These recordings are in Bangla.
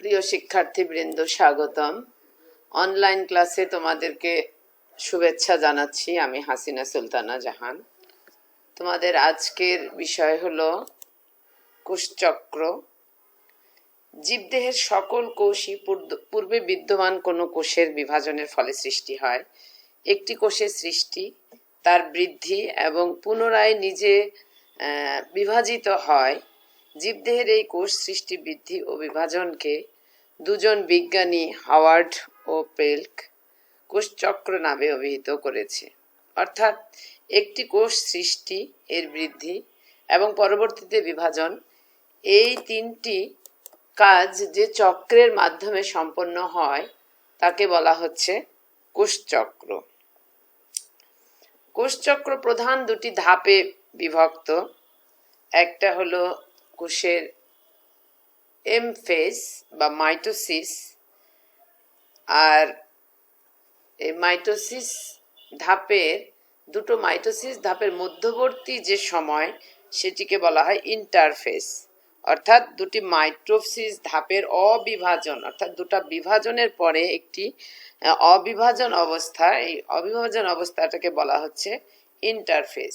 প্রিয় শিক্ষার্থীবৃন্দ, স্বাগতম। অনলাইন ক্লাসে তোমাদেরকে শুভেচ্ছা জানাচ্ছি। আমি হাসিনা সুলতানা জাহান। তোমাদের আজকের বিষয় হলো কোষচক্র। জীবদেহের সকল কোষই পূর্বে বিদ্যমান কোনো কোষের বিভাজনের ফলে সৃষ্টি হয়। একটি কোষের সৃষ্টি, তার বৃদ্ধি এবং পুনরায় নিজে বিভাজিত হয়। জীবদেহের এই কোষ সৃষ্টি, বৃদ্ধি ও বিভাজনকে দুজন বিজ্ঞানী হাওয়ার্ড ও পেল্ক কোষচক্র নামে অভিহিত করেছে। অর্থাৎ একটি কোষ সৃষ্টি, এর বৃদ্ধি এবং পরবর্তীতে বিভাজন, এই তিনটি কাজ যে চক্রের মাধ্যমে সম্পন্ন হয় তাকে বলা হচ্ছে কোষচক্র। কোষচক্র প্রধান দুটি ধাপে বিভক্ত। একটা হলো কোষের এম ফেজ বা মাইটোসিস, আর এই মাইটোসিস ধাপের মধ্যবর্তী যে সময় সেটিকে বলা হয় ইন্টারফেজ। অর্থাৎ দুটি মাইটোসিস ধাপের অবিভাজন, অর্থাৎ দুটা বিভাজনের পরে একটি অবিভাজন অবস্থা, এই অবিভাজন অবস্থাটাকে বলা হচ্ছে ইন্টারফেজ।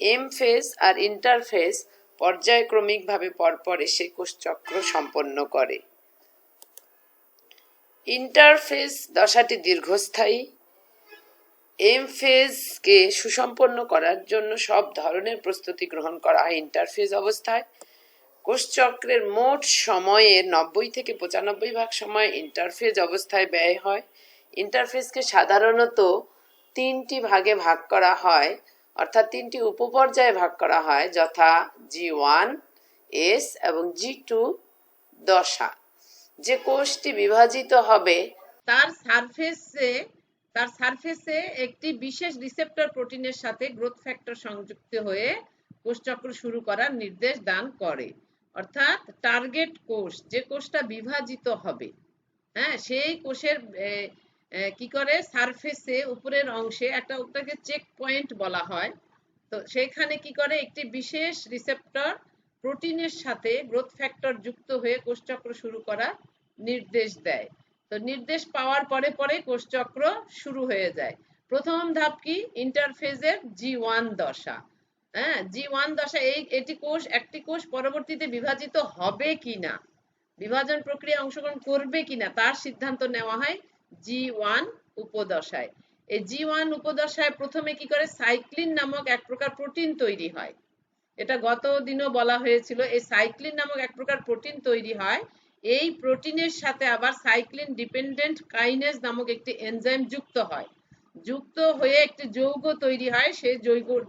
এম ফেজ আর ইন্টারফেজ পর্যায়ক্রমিকভাবে পরপর এসে কোষচক্র সম্পন্ন করে। ইন্টারফেজ দশাটি দীর্ঘস্থায়ী। এম ফেজকে সুসম্পন্ন করার জন্য সব ধরনের প্রস্তুতি গ্রহণ করা হয় ইন্টারফেজ অবস্থায়। কোষচক্রের মোট সময়ের 90 থেকে 95% সময় ইন্টারফেজ অবস্থায় ব্যয় হয়। ইন্টারফেজকে সাধারণত তিনটি ভাগে ভাগ করা হয়, অর্থাৎ তিনটি উপপর্যায়ে ভাগ করা হয়, যথা G1, S এবং G2 দশা। যে কোষটি বিভাজিত হবে তার সারফেসে একটি বিশেষ রিসেপ্টর প্রোটিনের সাথে গ্রোথ ফ্যাক্টর সংযুক্ত হয়ে কোষচক্র শুরু করার নির্দেশ দান করে। অর্থাৎ টার্গেট কোষ, যে কোষটা বিভাজিত হবে, সেই কোষের কি করে সারফেসে উপরের অংশে একটা, ওটাকে চেক পয়েন্ট বলা হয়। তো সেখানে কি করে, একটি বিশেষ রিসেপ্টর প্রোটিনের সাথে গ্রোথ ফ্যাক্টর যুক্ত হয়ে কোষচক্র শুরু করার নির্দেশ দেয়। তো নির্দেশ পাওয়ার পরে পরে কোষচক্র শুরু হয়ে যায়। প্রথম ধাপ কি, ইন্টারফেজের G1 দশা। G1 দশা, একটি কোষ পরবর্তীতে বিভাজিত হবে কিনা, বিভাজন প্রক্রিয়া অংশগ্রহণ করবে কিনা তার সিদ্ধান্ত নেওয়া হয় G1 উপদশায়। এই G1 উপদশায় প্রথমে কি করে, সাইক্লিন নামক এক প্রকার প্রোটিন তৈরি হয়। এটা গত দিনও বলা হয়েছিল। এই সাইক্লিন নামক এক প্রকার প্রোটিন তৈরি হয়। এই প্রোটিনের সাথে আবার সাইক্লিন ডিপেন্ডেন্ট কাইনেজ নামক একটি এনজাইম যুক্ত হয়। যুক্ত হয়ে একটি যৌগ তৈরি হয়। সেই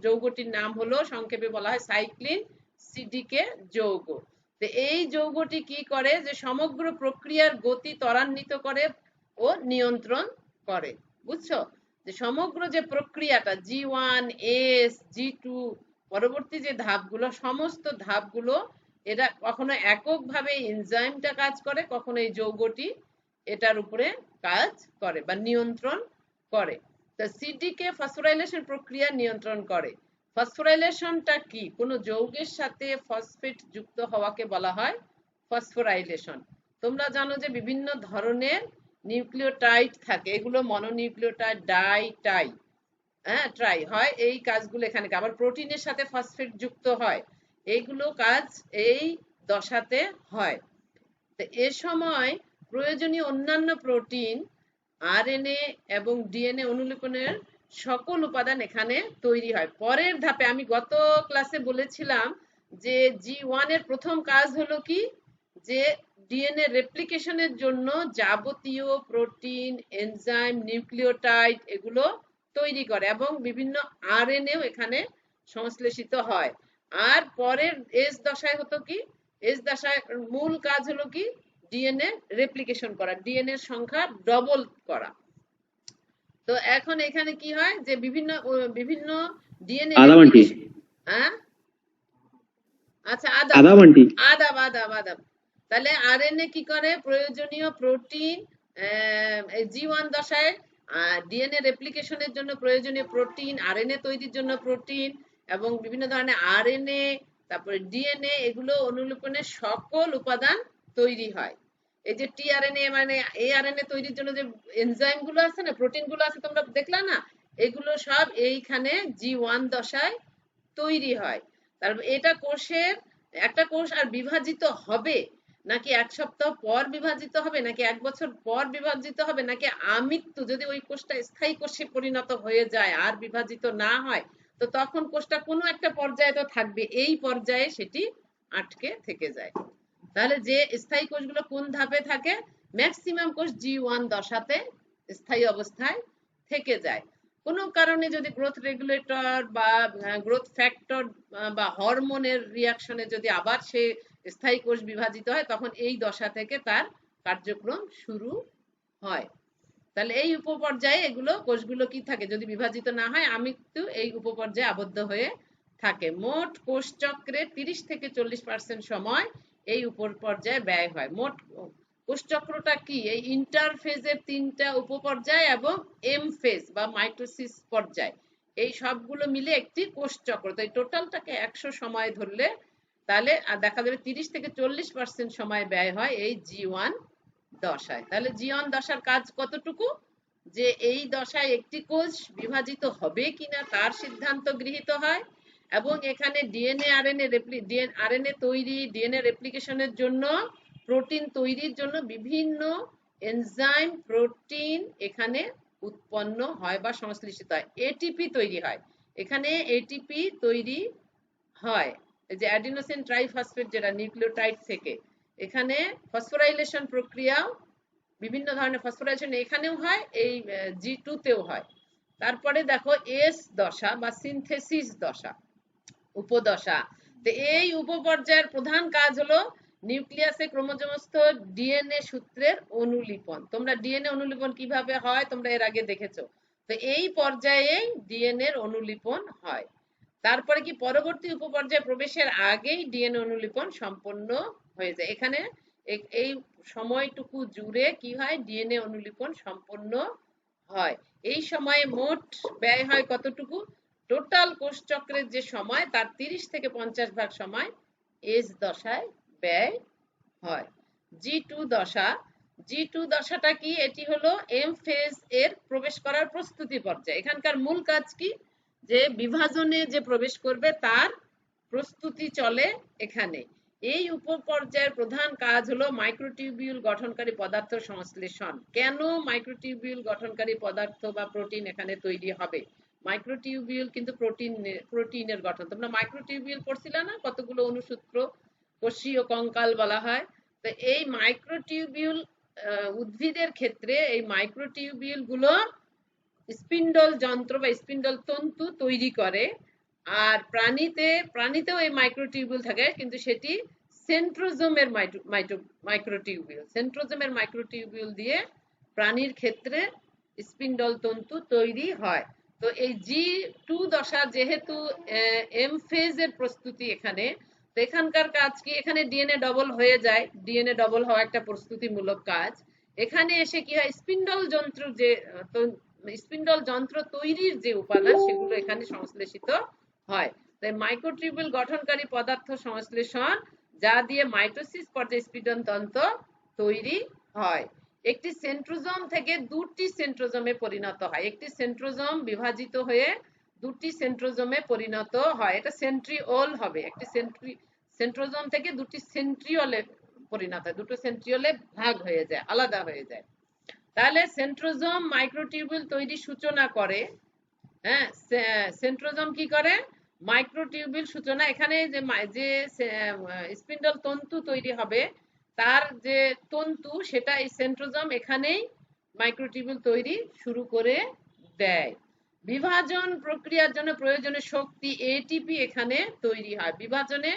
যৌগটির নাম হলো, সংক্ষেপে বলা হয় সাইক্লিন সিডিকে যৌগ। তো এই যৌগটি কি করে, যে সমগ্র প্রক্রিয়ার গতি ত্বরান্বিত করে ও নিয়ন্ত্রণ করে। বুঝছো, যে সমগ্র যে প্রক্রিয়াটা G1, S, G2 পরবর্তী যে ধাপগুলো, সমস্ত ধাপগুলো এটা কখনো এককভাবে এনজাইমটা কাজ করে, কখনো এই যৌগটি এটার উপরে কাজ করে বা নিয়ন্ত্রণ করে। তো সিডিকে ফসফোরাইলেশন প্রক্রিয়া নিয়ন্ত্রণ করে। ফসফোরাইলেশনটা কি, কোনো যৌগের সাথে ফসফেট যুক্ত হওয়াকে বলা হয় ফসফোরাইলেশন। তোমরা জানো যে বিভিন্ন ধরনের নিউক্লিওটাইড থাকে, এগুলো মনোনিউক্লিওটাইড, টাই ট্রাই হয়। এই কাজগুলো এখানে, আবার প্রোটিনের সাথে ফসফেট যুক্ত হয়, এইগুলো কাজ এই দশাতে হয়। তো এ সময় প্রয়োজনীয় অন্যান্য প্রোটিন, আরএনএ এবং ডিএনএ অনুলিপনের সকল উপাদান এখানে তৈরি হয়। পরের ধাপে আমি গত ক্লাসে বলেছিলাম যে G1 এর প্রথম কাজ হলো কি, যে ডিএনএ রেপ্লিকেশনের জন্য যাবতীয় প্রোটিন, এনজাইম, নিউক্লিওটাইড এগুলো তৈরি করে এবং বিভিন্ন আরএনএও এখানে সংশ্লেষিত হয়। আর পরের এস দশায় হতো কি, এস দশায় মূল কাজ হলো কি, ডিএনএ রেপ্লিকেশন করা, ডিএনএ সংখ্যা ডবল করা। তো এখন এখানে কি হয়, যে বিভিন্ন ডিএনএ আচ্ছা আদাব। তাহলে আরএনএ কি করে, প্রয়োজনীয় প্রোটিন G1 দশায় ডিএনএ রেপ্লিকেশনের জন্য প্রয়োজনীয় প্রোটিন, আরএনএ তৈরির জন্য প্রোটিন এবং বিভিন্ন ধরনের আরএনএ, তারপরে ডিএনএ, এগুলো অনুলিপনের সকল উপাদান তৈরি হয়। এই যে টিআরএনএ মানে এআরএনএ তৈরির জন্য যে এনজাইম গুলো আছে না, প্রোটিন গুলো আছে, তোমরা দেখলা না, এগুলো সব এইখানে G1 দশায় তৈরি হয়। তারপর এটা কোষের, একটা কোষ আর বিভাজিত হবে নাকি এক সপ্তাহ পর বিভাজিত হবে, নাকি এক বছর পর বিভাজিত হবে, নাকি আমৃত্যু, যদি ওই কোষটা স্থায়ী কোষে পরিণত হয়ে যায় আর বিভাজিত না হয়, তো তখন কোষটা কোনো একটা পর্যায়ে তো থাকবে, এই পর্যায়ে সেটি আটকে থেকে যায়। তাহলে যে স্থায়ী কোষগুলো কোন ধাপে থাকে, ম্যাক্সিমাম কোষ G1 দশাতে স্থায়ী অবস্থায় থেকে যায়। কোনো কারণে যদি গ্রোথ রেগুলেটর বা গ্রোথ ফ্যাক্টর বা হরমোনের রিয়াকশনে যদি আবার সে স্থায়ী কোষ বিভাজিত হয়, তখন এই দশা থেকে তার কার্যক্রম শুরু হয়। তাহলে এই উপপর্যায়ে এগুলো কোষগুলো কি থাকে, যদি বিভাজিত না হয় আমৃত্যু এই উপপর্যায়ে আবদ্ধ হয়ে থাকে। মোট কোষ চক্রে 30 থেকে 40% সময় এই উপর পর্যায়ে ব্যয় হয়। মোট কোষ চক্রটা কি, এই ইন্টারফেজের 3টা উপপর্যায় এবং এম ফেজ বা মাইটোসিস পর্যায়, এই সবগুলো মিলে একটি কোষ চক্র। তো এই টোটালটাকে 100 সময় ধরলে তাহলে দেখা যাবে 30 থেকে 40% সময় ব্যয় হয় এই G1 দশায়। তাহলে G1 দশার কাজ কতটুকু, যে এই দশায় একটি কোষ বিভাজিত হবে কিনা তার সিদ্ধান্ত গৃহীত হয়, এবং এখানে ডিএনএ আরএনএ তৈরি, ডিএনএ রেপ্লিকেশনের জন্য, প্রোটিন তৈরির জন্য বিভিন্ন এনজাইম প্রোটিন এখানে উৎপন্ন হয় বা সংশ্লেষিত হয়, এটিপি তৈরি হয়। এখানে এটিপি তৈরি হয়, এই যে অ্যাডিনোসিন ট্রাইফসফেট যেটা নিউক্লিওটাইড থেকে, এখানে ফসফোরাইলেশন প্রক্রিয়াও, বিভিন্ন ধরনের ফসফোরাইলেশন এখানেও হয়, এই G2 তেও হয়। তারপরে দেখো এস দশা বা সিনথেসিস দশা, উপদশা। তো এই উপপর্যায়ের প্রধান কাজ হলো নিউক্লিয়াসে ক্রোমোজোমস্থ ডিএনএ সূত্রের অনুলিপন। তোমরা ডিএনএ অনুলিপন কিভাবে হয় তোমরা এর আগে দেখেছো। তো এই পর্যায়ে ডিএনএ এর অনুলিপন হয়। তারপরে কি পরবর্তী উপপর্যায়ে প্রবেশের আগেই ডিএনএ অনুলিপন সম্পন্ন হয়ে যায়। এখানে এই সময়টুকু জুড়ে কি হয়, ডিএনএ অনুলিপন সম্পন্ন হয়। এই সময়ে মোট ব্যয় হয় কতটুকু, টোটাল কোষ চক্রের যে সময় তার 30 থেকে 50 ভাগ সময় এস দশায় ব্যয় হয়। G2 দশা, G2 দশাটা কি, এটি হলো এম ফেজ এর প্রবেশ করার প্রস্তুতি পর্যায়। এখানকার মূল কাজ কি, যে বিভাজনে যে প্রবেশ করবে তার প্রস্তুতি চলে এখানে। এই উপপর্যায়ের প্রধান কাজ হলো মাইক্রোটিউবিউল গঠনকারী পদার্থ সংশ্লেষণ। কেন মাইক্রোটিউবিউল গঠনকারী পদার্থ বা প্রোটিন এখানে তৈরি হবে, মাইক্রোটিউবিউল কিন্তু প্রোটিনের গঠন। তোমরা মাইক্রোটিউবিউল পড়ছিলে না, কতগুলো অনুসূত্র, কোষীয় কঙ্কাল বলা হয়। তো এই মাইক্রোটিউবিউল উদ্ভিদের ক্ষেত্রে এই মাইক্রোটিউবিউল গুলো স্পিন্ডল যন্ত্র বা স্পিন্ডল তন্তু তৈরি করে। আর প্রাণীতেও এই মাইক্রোটিউবিউল থাকে, কিন্তু সেটি সেন্ট্রোজোমের মাইক্রোটিউবিউল, সেন্ট্রোজোমের মাইক্রোটিউবিউল দিয়ে প্রাণীর ক্ষেত্রে স্পিন্ডল তন্তু তৈরি হয়। তো এই G2 দশা যেহেতু এম ফেজের প্রস্তুতি এখানে, তো এখানকার কাজ কি, এখানে ডিএনএ ডবল হয়ে যায়, ডিএনএ ডবল হওয়া একটা প্রস্তুতিমূলক কাজ। এখানে এসে কি হয়, স্পিন্ডল যন্ত্র যে স্পিন্ডল যন্ত্র তৈরির যে উপাদান সেগুলো এখানে সংশ্লেষিত হয়। তাই মাইক্রোটিউবিউল গঠনকারী পদার্থ সংশ্লেষণ, যা দিয়ে মাইটোসিস পর্যায়ে স্পিন্ডল তন্ত্র তৈরি হয়। একটি সেন্ট্রোজোম থেকে দুটি সেন্ট্রোজোমে পরিণত হয়, একটি সেন্ট্রোজোম বিভাজিত হয়ে দুটি সেন্ট্রোজোমে পরিণত হয়, এটা সেন্ট্রিওল হবে। একটি সেন্ট্রোজোম থেকে দুটি সেন্ট্রিওলে পরিণত হয়, দুটো সেন্ট্রিওলে ভাগ হয়ে যায়, আলাদা হয়ে যায়। তাহলে সেন্ট্রোজোম মাইক্রোটিউবিউল তৈরি সূচনা করে। হ্যাঁ, সেন্ট্রোজোম কি করে, মাইক্রোটিউবিউল সূচনা। এখানে যে স্পিন্ডল তন্তু তৈরি হবে তার যে তন্তু, সেটা এই সেন্ট্রোজোম এখানেই মাইক্রোটিউবিউল তৈরি শুরু করে দেয়। বিভাজন প্রক্রিয়ার জন্য প্রয়োজনীয় শক্তি এটিপি এখানে তৈরি হয়, বিভাজনে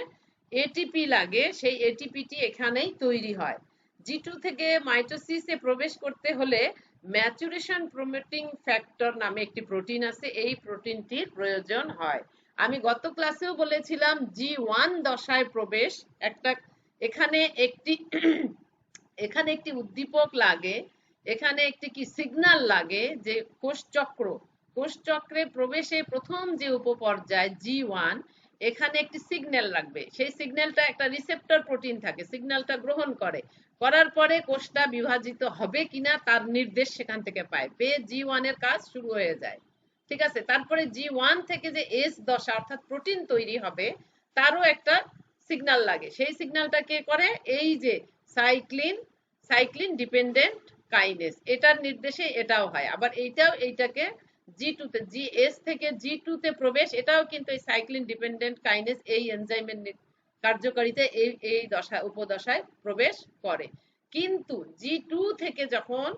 এটিপি লাগে, সেই এটিপিটি এখানেই তৈরি হয়। G2 থেকে মাইটোসিসে প্রবেশ করতে হলে ম্যাচুরেশন প্রমোটিং ফ্যাক্টর নামে একটি প্রোটিন আছে, এই প্রোটিনটির প্রয়োজন হয়। আমি গত ক্লাসেও বলেছিলাম G1 দশায় প্রবেশ একটা, এখানে একটি উদ্দীপক লাগে, এখানে একটি কি সিগন্যাল লাগে, যে কোষ চক্রে প্রবেশে প্রথম যে উপপর্যায় G1, এখানে একটি সিগন্যাল লাগবে, সেই সিগন্যালটা একটা রিসেপ্টর প্রোটিন থাকে, সিগন্যালটা গ্রহণ করে, করার পরে কোষটা বিভাজিত হবে কিনা তার নির্দেশ সেখান থেকে পায়, পেয়ে G1 এর কাজ শুরু হয়ে যায়। ঠিক আছে, তারপরে G1 থেকে যে S দশা অর্থাৎ প্রোটিন তৈরি হবে তারও একটা সিগন্যাল লাগে, সেই সিগন্যালটা কে করে, এই যে সাইক্লিন ডিপেন্ডেন্ট কাইনেস, এটার নির্দেশে এটাও হয়। আবার এইটাকে G2 তে, GS থেকে G2 তে প্রবেশ, এটাও কিন্তু এই সাইক্লিন ডিপেন্ডেন্ট কাইনেস এই এনজাইমের কার্যকারিতা এই উপদশায় প্রবেশ করে। কিন্তু G2 থেকে যখন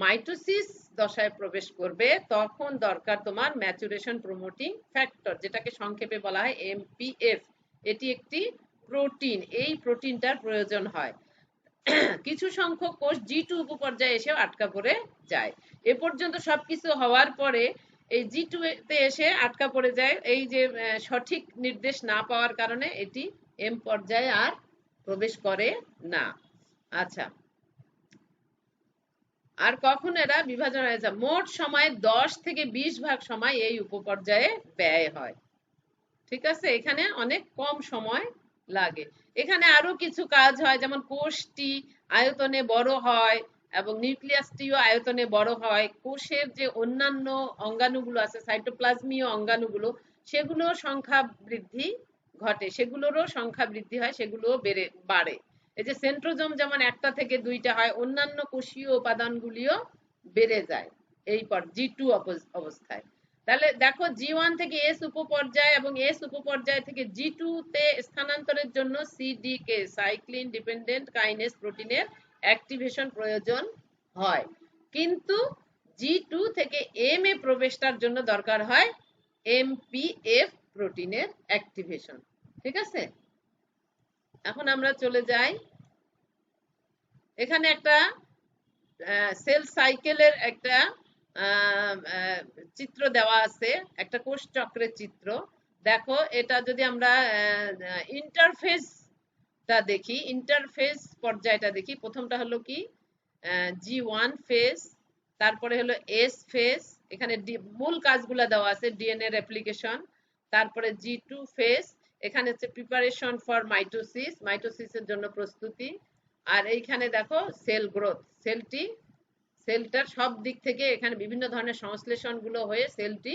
মাইটোসিস দশায় প্রবেশ করবে তখন দরকার তোমার ম্যাচুরেশন প্রমোটিং ফ্যাক্টর, যেটাকে সংক্ষেপে বলা হয় MPF। এটি একটি প্রোটিন, এই প্রোটিনটার প্রয়োজন হয়। কিছু সংখ্যক কোষ G2 উপপর্যায়ে এসেও আটকা পড়ে যায়। এ পর্যন্ত সবকিছু হওয়ার পরে এই G2 তে এসে আটকা পড়ে যায়, এই যে সঠিক নির্দেশ না পাওয়ার কারণে এটি M পর্যায়ে আর প্রবেশ করে না। আচ্ছা, আর কখন এরা বিভাজন হয়েছে, মোট সময় 10 থেকে 20 ভাগ সময় এই উপপর্যায়ে ব্যয় হয়। ঠিক আছে, এখানে অনেক কম সময় লাগে। এখানে আরো কিছু কাজ হয়, যেমন কোষটি আয়তনে বড় হয় এবং নিউক্লিয়াসটিও আয়তনে বড় হয়, কোষের যে অন্যান্য অঙ্গাণুগুলো আছে সাইটোপ্লাজমীয় অঙ্গাণুগুলো সেগুলোর সংখ্যা বৃদ্ধি ঘটে, সেগুলোরও সংখ্যা বৃদ্ধি হয়, সেগুলোও বাড়ে। এই যে সেন্ট্রোজোম যেমন 1টা থেকে 2টা হয়, অন্যান্য কোষীয় উপাদানগুলিও বেড়ে যায় এই G2 অবস্থায়। তাহলে দেখো G1 থেকে S উপপর্যায় এবং S উপপর্যায় থেকে G2 তে স্থানান্তরের জন্য CDK সাইক্লিন ডিপেন্ডেন্ট কাইনেস প্রোটিনের অ্যাক্টিভেশন প্রয়োজন হয়, কিন্তু G2 থেকে M এ প্রবেশটার জন্য দরকার হয় MPF প্রোটিনের অ্যাক্টিভেশন। ঠিক আছে, এখন আমরা চলে যাই, এখানে একটা সেল সাইকেলের একটা চিত্র দেওয়া আছে, একটা কোষ চক্রের চিত্র। দেখো এটা যদি আমরা ইন্টারফেসটা দেখি, ইন্টারফেস পর্যায়টা দেখি, প্রথমটা হলো কি G1 ফেজ, তারপরে হলো S ফেজ, এখানে মূল কাজগুলো দেওয়া আছে, ডিএনএ রেপ্লিকেশন, তারপরে G2 ফেজ, এখানে হচ্ছে প্রিপারেশন ফর মাইটোসিস, মাইটোসিসের জন্য প্রস্তুতি, আর এইখানে দেখো সেল গ্রোথ, সেলটার সব দিক থেকে এখানে বিভিন্ন ধরনের সংশ্লেষণ গুলো হয়ে সেলটি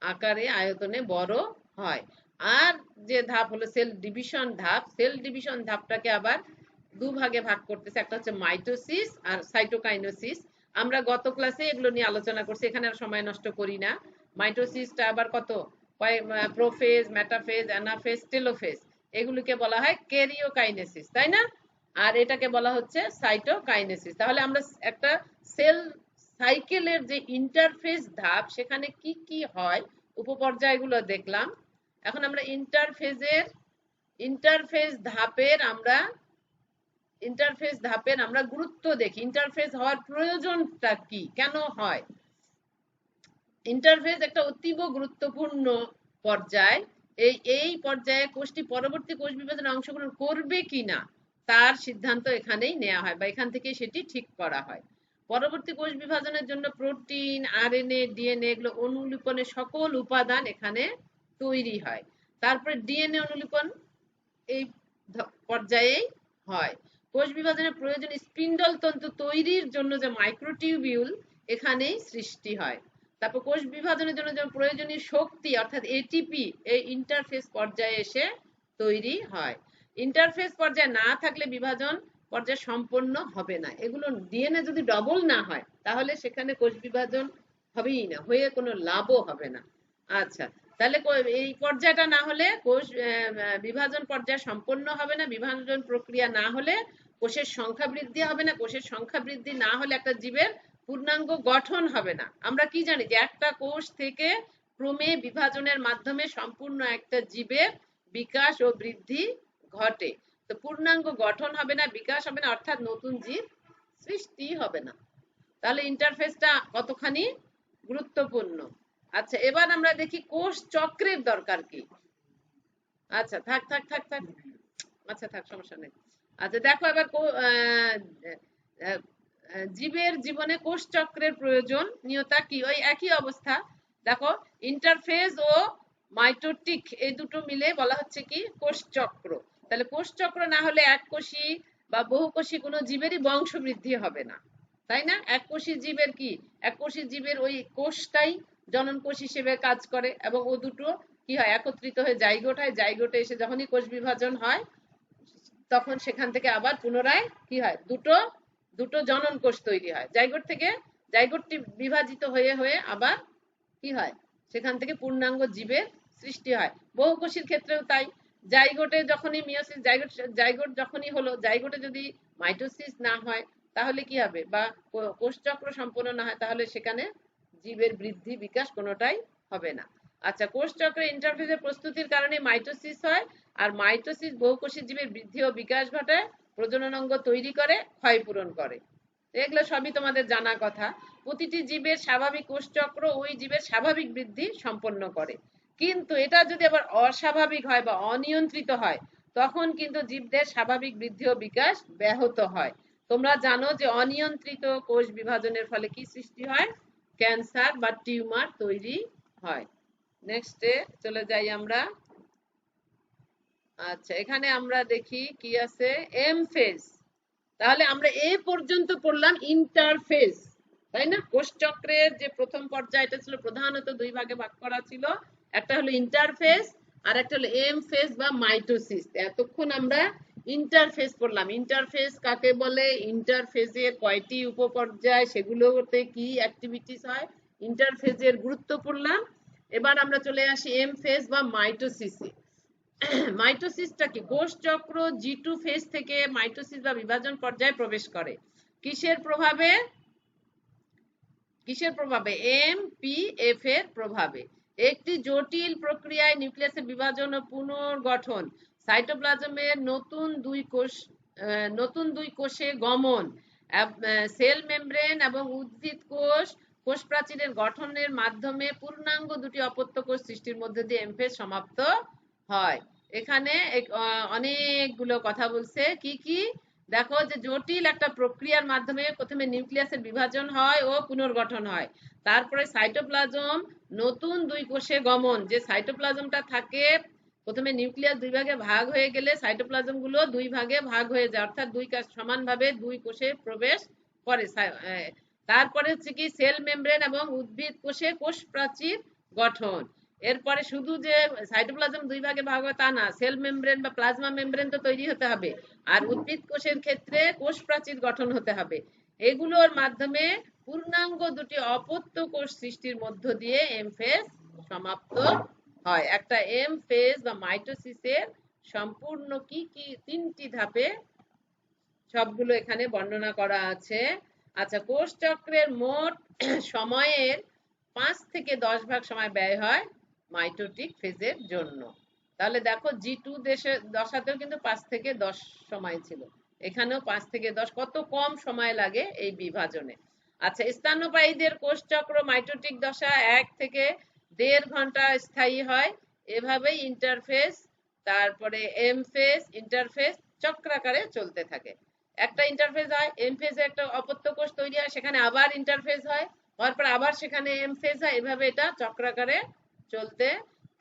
আকারে আয়তনে বড় হয়। আর যে ধাপ হলো সেল ডিভিশন ধাপ, সেল ডিভিশন ধাপটাকে আবার দুভাগে ভাগ করতেছে, একটা হচ্ছে মাইটোসিস আর সাইটোকাইনোসিস। আমরা গত ক্লাসে এগুলো নিয়ে আলোচনা করছি, এখানে আর সময় নষ্ট করি না। মাইটোসিসটা আবার কত প্রোফেজ, মেটাফেজ, অ্যানাফেজ, টেলোফেজ, এগুলোকে বলা হয় ক্যারিওকাইনেসিস, তাই না? আর এটাকে বলা হচ্ছে সাইটোকাইনেসিস। তাহলে আমরা একটা সেল সাইকেলের যে ইন্টারফেস ধাপ সেখানে কি কি হয় উপপর্যায়গুলো দেখলাম। এখন আমরা ইন্টারফেস ধাপের আমরা গুরুত্ব দেখি, ইন্টারফেস হওয়ার প্রয়োজনটা কি, কেন হয়। ইন্টারফেস একটা অতীব গুরুত্বপূর্ণ পর্যায়, এই পর্যায়ে কোষটি পরবর্তী কোষ বিভাজনে অংশগ্রহণ করবে কিনা তার সিদ্ধান্ত এখানেই নেওয়া হয় বা এখান থেকে সেটি ঠিক করা হয়। পরবর্তী কোষ বিভাজনের জন্য প্রোটিন, আরএনএ, ডিএনএ এগুলো অনুলিপনের সকল উপাদান এখানে তৈরি হয়। তারপরে ডিএনএ অনুলিপন এই পর্যায়েই হয়। কোষ বিভাজনের প্রয়োজনীয় স্পিন্ডল তন্তু তৈরির জন্য যে মাইক্রোটিউবিউল এখানেই সৃষ্টি হয়। তারপর কোষ বিভাজনের জন্য যে প্রয়োজনীয় শক্তি অর্থাৎ এটিপি এই ইন্টারফেস পর্যায়ে এসে তৈরি হয়। ইন্টারফেস পর্যায়ে না থাকলে বিভাজন পর্যায় সম্পন্ন হবে না। এগুলো ডিএনএ যদি ডবল না হয় তাহলে সেখানে কোষ বিভাজন হবেই না, হয়ে কোনো লাভও হবে না। আচ্ছা, তাহলে এই পর্যায়টা না হলে কোষ বিভাজন পর্যায় সম্পন্ন হবে না, বিভাজন প্রক্রিয়া না হলে কোষের সংখ্যা বৃদ্ধি হবে না, কোষের সংখ্যা বৃদ্ধি না হলে একটা জীবের পূর্ণাঙ্গ গঠন হবে না। আমরা কি জানি যে একটা কোষ থেকে ক্রমে বিভাজনের মাধ্যমে সম্পূর্ণ একটা জীবের বিকাশ ও বৃদ্ধি ঘটে, তো পূর্ণাঙ্গ গঠন হবে না, বিকাশ হবে না, অর্থাৎ নতুন জীব সৃষ্টি হবে না। তাহলে ইন্টারফেসটা কতখানি গুরুত্বপূর্ণ। আচ্ছা, এবার আমরা দেখি কোষ চক্রের দরকার কি। আচ্ছা থাক, আচ্ছা থাক, সমস্যা নেই। আচ্ছা দেখো এবার জীবের জীবনে কোষ চক্রের প্রয়োজনীয়তা কি, ওই একই অবস্থা। দেখো ইন্টারফেজ ও মাইটোটিক, এই দুটো মিলে বলা হচ্ছে কি কোষ চক্র। তাহলে কোষ চক্র না হলে এককোষী বা বহুকোষী কোনো জীবেরই বংশ বৃদ্ধি হবে না, তাই না? এককোষী জীবের কি, এককোষী জীবের ওই কোষটাই জনন কোষ হিসেবে কাজ করে, এবং ও দুটো কি হয় একত্রিত হয়ে জাইগোট হয়, জাইগোটে এসে যখনই কোষ বিভাজন হয় তখন সেখান থেকে আবার পুনরায় কি হয় দুটো দুটো জনন কোষ তৈরি হয়। জাইগোট থেকে জাইগোটটি বিভাজিত হয়ে হয়ে আবার কি হয় সেখান থেকে পূর্ণাঙ্গ জীবের সৃষ্টি হয়। বহুকোষীর ক্ষেত্রেও তাই, জাইগোটে যখনই মিয়োসিস, জাইগোট যখনই হলো, জাইগোটে যদি মাইটোসিস না হয় তাহলে কি হবে, বা কোষচক্র সম্পন্ন না হয়, তাহলে সেখানে জীবের বৃদ্ধি বিকাশ কোনোটাই হবে না। আচ্ছা, কোষচক্রের ইন্টারফেসের প্রস্তুতির কারণে মাইটোসিস হয়, আর মাইটোসিস বহুকোষী জীবের বৃদ্ধি ও বিকাশ ঘটায়, প্রজনন অঙ্গ তৈরি করে, ক্ষয়পূরণ করে। এগুলো সবই তোমাদের জানা কথা। প্রতিটি জীবের স্বাভাবিক কোষচক্র ওই জীবের স্বাভাবিক বৃদ্ধি সম্পন্ন করে, কিন্তু এটা যদি আবার অস্বাভাবিক হয় বা অনিয়ন্ত্রিত হয় তখন কিন্তু জীবদের স্বাভাবিক বৃদ্ধি ও বিকাশ ব্যাহত হয়। তোমরা জানো যে অনিয়ন্ত্রিত কোষ বিভাজনের ফলে কি সৃষ্টি হয়, ক্যান্সার বা টিউমার তৈরি হয়। নেক্সটে চলে যাই আমরা। আচ্ছা, এখানে আমরা দেখি কি আছে, এম ফেজ। তাহলে আমরা এ পর্যন্ত পড়লাম ইন্টারফেজ, তাই না? কোষচক্রের যে প্রথম পর্যায়, এটা ছিল প্রধানত দুই ভাগে ভাগ করা ছিল, একটা হলো ইন্টারফেজ আর একটা হলো এম ফেজ বা মাইটোসিস। এতক্ষণ আমরা ইন্টারফেজ পড়লাম। ইন্টারফেজ কাকে বলে, ইন্টারফেজের কয়টি উপপর্যায়, সেগুলোতে কি অ্যাক্টিভিটিস হয়, ইন্টারফেজের গুরুত্ব পড়লাম। এবার আমরা চলে আসি এম ফেজ বা মাইটোসিসে। মাইটোসিসটা কি, কোষ চক্র জি2 ফেজ থেকে মাইটোসিস বা বিভাজন পর্যায়ে প্রবেশ করে। কিসের প্রভাবে, কিসের প্রভাবে, এমপিএফ এর প্রভাবে। একটি জটিল প্রক্রিয়ায় নিউক্লিয়াসের বিভাজন ও পুনর্গঠন, সাইটোপ্লাজমের নতুন দুই কোষে গমন, সেল মেমব্রেন এবং উদ্ভিদ কোষ কোষ প্রাচীরের গঠনের মাধ্যমে পূর্ণাঙ্গ দুটি অপত্য কোষ সৃষ্টির মধ্যে দিয়ে এম ফেজ সমাপ্ত হয়। এখানে অনেকগুলো কথা বলছে, কি কি দেখো, যে জটিল একটা প্রক্রিয়ার মাধ্যমে প্রথমে নিউক্লিয়াসের বিভাজন হয় ও পুনর্গঠন হয়, তারপরে সাইটোপ্লাজম নতুন দুই কোষে গমন, যে সাইটোপ্লাজমটা থাকে প্রথমে নিউক্লিয়াস দুই ভাগে ভাগ হয়ে গেলে সাইটোপ্লাজম গুলো দুই ভাগে ভাগ হয়ে যায়, অর্থাৎ দুই সমানভাবে দুই কোষে প্রবেশ করে। তারপরে হচ্ছে কি সেল মেমব্রেন এবং উদ্ভিদ কোষে কোষ প্রাচীর গঠন। এরপরে শুধু যে সাইটোপ্লাজম দুই ভাগে ভাগ হয় তা না, সেল মেমব্রেন বা প্লাজমা মেমব্রেন তো তৈরি হতে হবে, আর উদ্ভিদ কোষের ক্ষেত্রে কোষ প্রাচীর গঠন হতে হবে। এগুলোর মাধ্যমে পূর্ণাঙ্গ দুটি অপত্য কোষ সৃষ্টির মধ্য দিয়ে এম ফেজ সমাপ্ত হয়। একটা এম ফেজ বা মাইটোসিসের সম্পূর্ণ কি কি তিনটি ধাপে সবগুলো এখানে বর্ণনা করা আছে। আচ্ছা, কোষ চক্রের মোট সময়ের 5 থেকে 10 ভাগ সময় ব্যয় হয় মাইটোটিক ফেজের জন্য। তাহলে দেখো জি2 দশাতেও কিন্তু 5 থেকে 10 সময় ছিল, এখানেও 5 থেকে 10, কত কম সময় লাগে এই বিভাজনে। আচ্ছা, স্তন্যপায়ীদের কোষ চক্র মাইটোটিক দশা 1 থেকে 1.5 ঘন্টা স্থায়ী হয়। এভাবেই ইন্টারফেজ, তারপরে এম ফেজ, ইন্টারফেজ চক্রাকারে চলতে থাকে। একটা ইন্টারফেজ হয়, এম ফেজে একটা অপত্য কোষ তৈরি হয়, সেখানে আবার ইন্টারফেজ হয়, হওয়ার পর আবার সেখানে এম ফেজ হয়, এভাবে এটা চক্রাকারে চলতে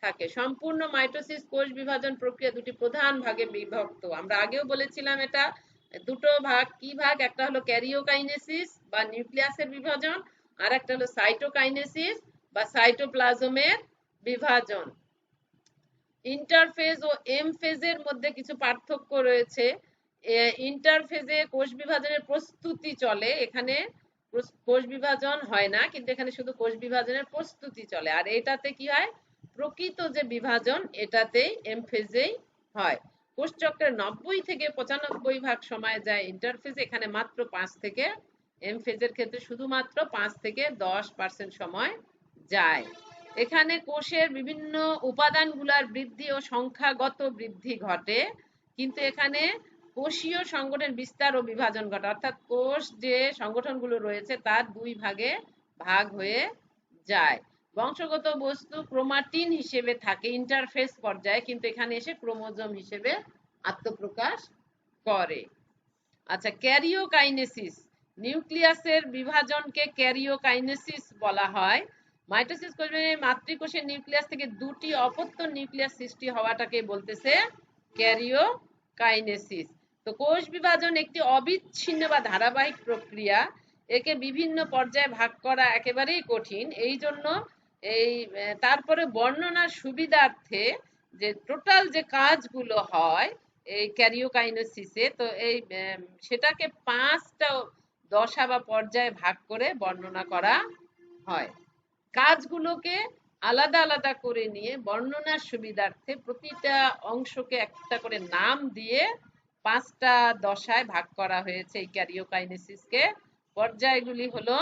থাকে। সম্পূর্ণ মাইটোসিস কোষ বিভাজন প্রক্রিয়া দুটি প্রধান ভাগে বিভক্ত। আমরা আগেও বলেছিলাম এটা দুটো ভাগ, কি ভাগ, একটা হলো ক্যারিওকাইনেসিস বা নিউক্লিয়াসের বিভাজন, আর একটা হলো সাইটোকাইনেসিস বা সাইটোপ্লাজমের বিভাজন। ইন্টারফেজ ও এম ফেজের মধ্যে কিছু পার্থক্য রয়েছে। ইন্টারফেজে কোষ বিভাজনের প্রস্তুতি চলে, এখানে কোষ বিভাজন হয় না, কিন্তু এখানে শুধু কোষ বিভাজনের প্রস্তুতি চলে। আর এটাতে কি হয়, প্রকৃত যে বিভাজন এটাতেই এম ফেজেই হয়। কোষ চক্রের 90 থেকে 95 ভাগ সময় যায় ইন্টারফেজে, এখানে মাত্র 5 থেকে, এম ফেজের ক্ষেত্রে শুধুমাত্র 5 থেকে 10% সময় যায়। এখানে কোষের বিভিন্ন উপাদানগুলোর বৃদ্ধি ও সংখ্যাগত বৃদ্ধি ঘটে, কিন্তু এখানে কোষীয় সংগঠন বিস্তার ও বিভাজন ঘটে, অর্থাৎ কোষ যে সংগঠনগুলো রয়েছে তার দুই ভাগে ভাগ হয়ে যায়। বংশগত বস্তু ক্রোমাটিন হিসেবে থাকে ইন্টারফেজ পর্যায়ে, কিন্তু এখানে এসে ক্রোমোজোম হিসেবে আত্মপ্রকাশ করে। আচ্ছা, ক্যারিওকাইনেসিস, নিউক্লিয়াসের বিভাজনকে ক্যারিওকাইনেসিস বলা হয়। মাইটোসিস কোষের মাতৃকোষের নিউক্লিয়াস থেকে দুটি অপত্য নিউক্লিয়াস সৃষ্টি হওয়াটাকে বলতেছে ক্যারিওকাইনেসিস। তো কোষ বিভাজন একটি অবিচ্ছিন্ন বা ধারাবাহিক প্রক্রিয়া। একে বিভিন্ন পর্যায়ে ভাগ করা একেবারেই কঠিন। এই জন্য তারপরে বর্ণনার সুবিধার্থে যে টোটাল যে কাজগুলো হয় এই ক্যারিওকাইনেসিসে, তো সেটাকে 5টা দশা বা পর্যায়ে ভাগ করে বর্ণনা করা হয়। কাজগুলোকে আলাদা আলাদা করে নিয়ে বর্ণনার সুবিধার্থে প্রতিটা অংশকে একটা করে নাম দিয়ে 5টা দশায় ভাগ করা হয়েছে এই ক্যারিওকাইনেসিসকে। পর্যায়গুলি হলো